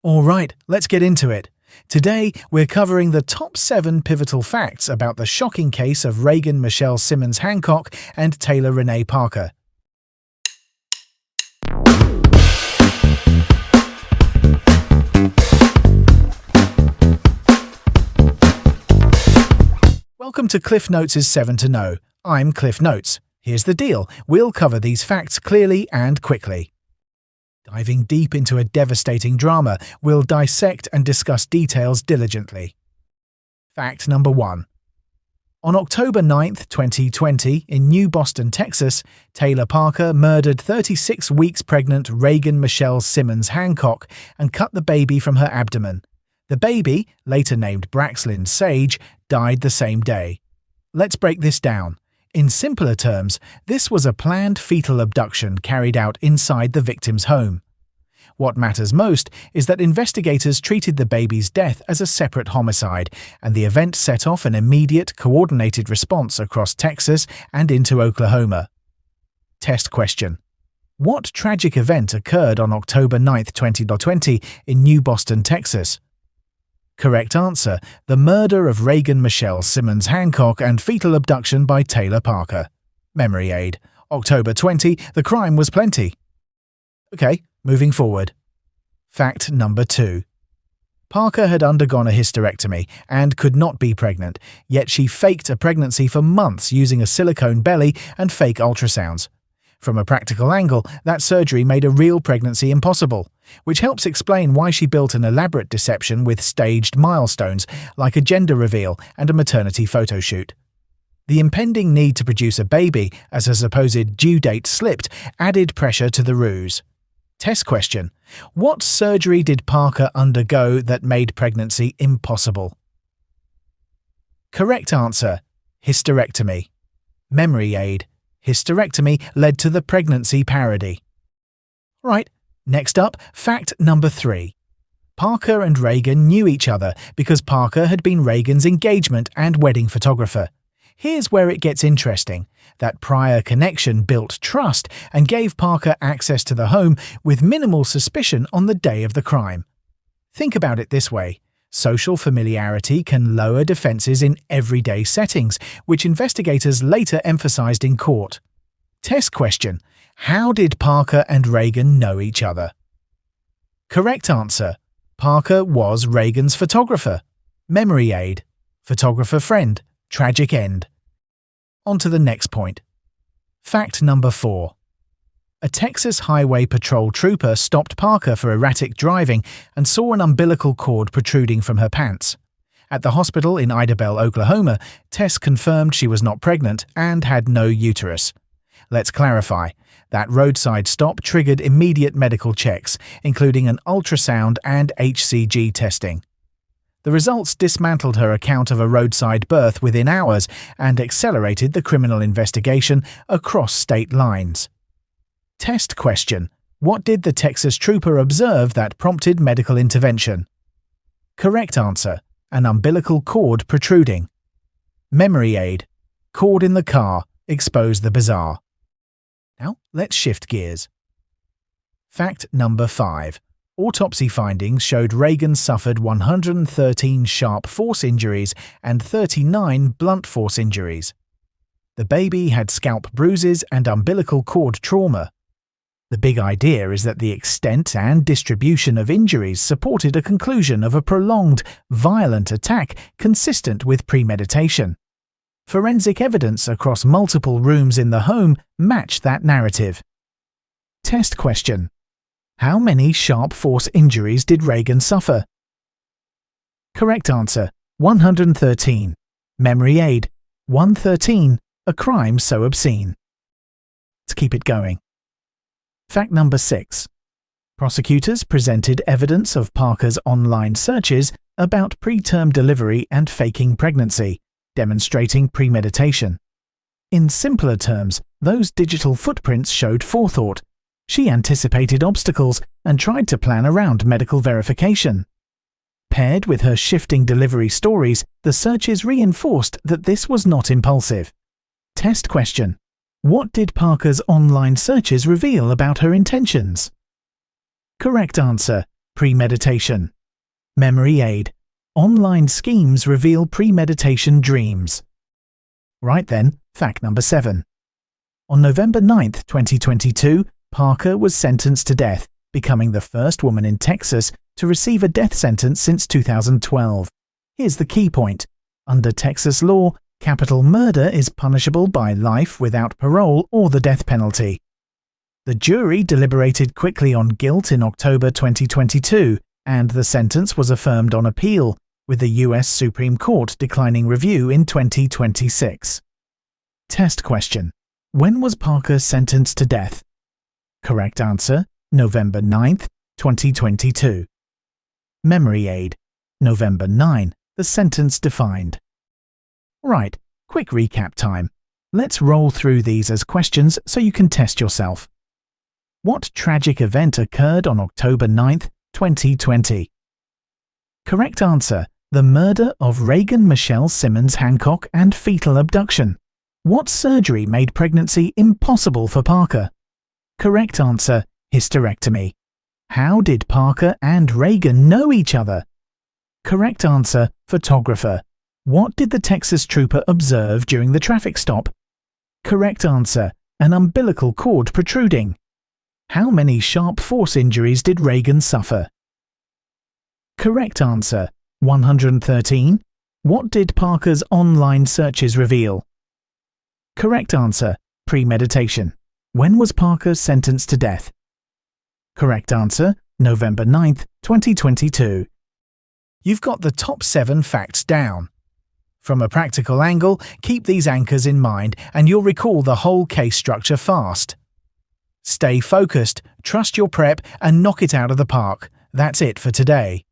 Alright, let's get into it. Today, we're covering the top 7 pivotal facts about the shocking case of Reagan Michelle Simmons-Hancock and Taylor Renee Parker. Welcome to Cliff Notes' 7 to Know. I'm Cliff Notes. Here's the deal. We'll cover these facts clearly and quickly. Diving deep into a devastating drama, we'll dissect and discuss details diligently. Fact number 1. On October 9, 2020, in New Boston, Texas, Taylor Parker murdered 36 weeks pregnant Reagan Michelle Simmons-Hancock and cut the baby from her abdomen. The baby, later named Braxlyn Sage, died the same day. Let's break this down. In simpler terms, this was a planned fetal abduction carried out inside the victim's home. What matters most is that investigators treated the baby's death as a separate homicide, and the event set off an immediate, coordinated response across Texas and into Oklahoma. Test question. What tragic event occurred on October 9, 2020 in New Boston, Texas? Correct answer, the murder of Reagan Michelle Simmons-Hancock and fetal abduction by Taylor Parker. Memory aid. October 20, the crime was plenty. Okay, moving forward. Fact number 2. Parker had undergone a hysterectomy and could not be pregnant, yet she faked a pregnancy for months using a silicone belly and fake ultrasounds. From a practical angle, that surgery made a real pregnancy impossible, which helps explain why she built an elaborate deception with staged milestones like a gender reveal and a maternity photo shoot. The impending need to produce a baby as her supposed due date slipped added pressure to the ruse. Test question. What surgery did Parker undergo that made pregnancy impossible? Correct answer. Hysterectomy. Memory aid. Hysterectomy led to the pregnancy parody. Right, next up, fact number 3. Parker and Reagan knew each other because Parker had been Reagan's engagement and wedding photographer. Here's where it gets interesting. That prior connection built trust and gave Parker access to the home with minimal suspicion on the day of the crime. Think about it this way. Social familiarity can lower defenses in everyday settings, which investigators later emphasized in court. Test question. How did Parker and Reagan know each other? Correct answer. Parker was Reagan's photographer. Memory aid. Photographer friend. Tragic end. On to the next point. Fact number 4. A Texas Highway Patrol trooper stopped Parker for erratic driving and saw an umbilical cord protruding from her pants. At the hospital in Idabel, Oklahoma, tests confirmed she was not pregnant and had no uterus. Let's clarify. That roadside stop triggered immediate medical checks, including an ultrasound and HCG testing. The results dismantled her account of a roadside birth within hours and accelerated the criminal investigation across state lines. Test question. What did the Texas trooper observe that prompted medical intervention? Correct answer. An umbilical cord protruding. Memory aid. Cord in the car. Expose the bizarre. Now, let's shift gears. Fact number 5. Autopsy findings showed Reagan suffered 113 sharp force injuries and 39 blunt force injuries. The baby had scalp bruises and umbilical cord trauma. The big idea is that the extent and distribution of injuries supported a conclusion of a prolonged, violent attack consistent with premeditation. Forensic evidence across multiple rooms in the home matched that narrative. Test question. How many sharp force injuries did Reagan suffer? Correct answer. 113. Memory aid. 113. A crime so obscene. Let's keep it going. Fact number 6. Prosecutors presented evidence of Parker's online searches about preterm delivery and faking pregnancy, demonstrating premeditation. In simpler terms, those digital footprints showed forethought. She anticipated obstacles and tried to plan around medical verification. Paired with her shifting delivery stories, the searches reinforced that this was not impulsive. Test question. What did Parker's online searches reveal about her intentions? Correct answer. Premeditation. Memory aid. Online schemes reveal premeditation dreams. Right then, fact number 7. On November 9, 2022, Parker was sentenced to death, becoming the first woman in Texas to receive a death sentence since 2012. Here's the key point. Under Texas law, capital murder is punishable by life without parole or the death penalty. The jury deliberated quickly on guilt in October 2022, and the sentence was affirmed on appeal, with the U.S. Supreme Court declining review in 2026. Test question. When was Parker sentenced to death? Correct answer, November 9, 2022. Memory aid. November 9, the sentence defined. Right, quick recap time. Let's roll through these as questions so you can test yourself. What tragic event occurred on October 9, 2020? Correct answer, the murder of Reagan Michelle Simmons-Hancock and fetal abduction. What surgery made pregnancy impossible for Parker? Correct answer, hysterectomy. How did Parker and Reagan know each other? Correct answer, photographer. What did the Texas trooper observe during the traffic stop? Correct answer, an umbilical cord protruding. How many sharp force injuries did Reagan suffer? Correct answer, 113. What did Parker's online searches reveal? Correct answer, premeditation. When was Parker sentenced to death? Correct answer, November 9, 2022. You've got the top 7 facts down. From a practical angle, keep these anchors in mind and you'll recall the whole case structure fast. Stay focused, trust your prep and knock it out of the park. That's it for today.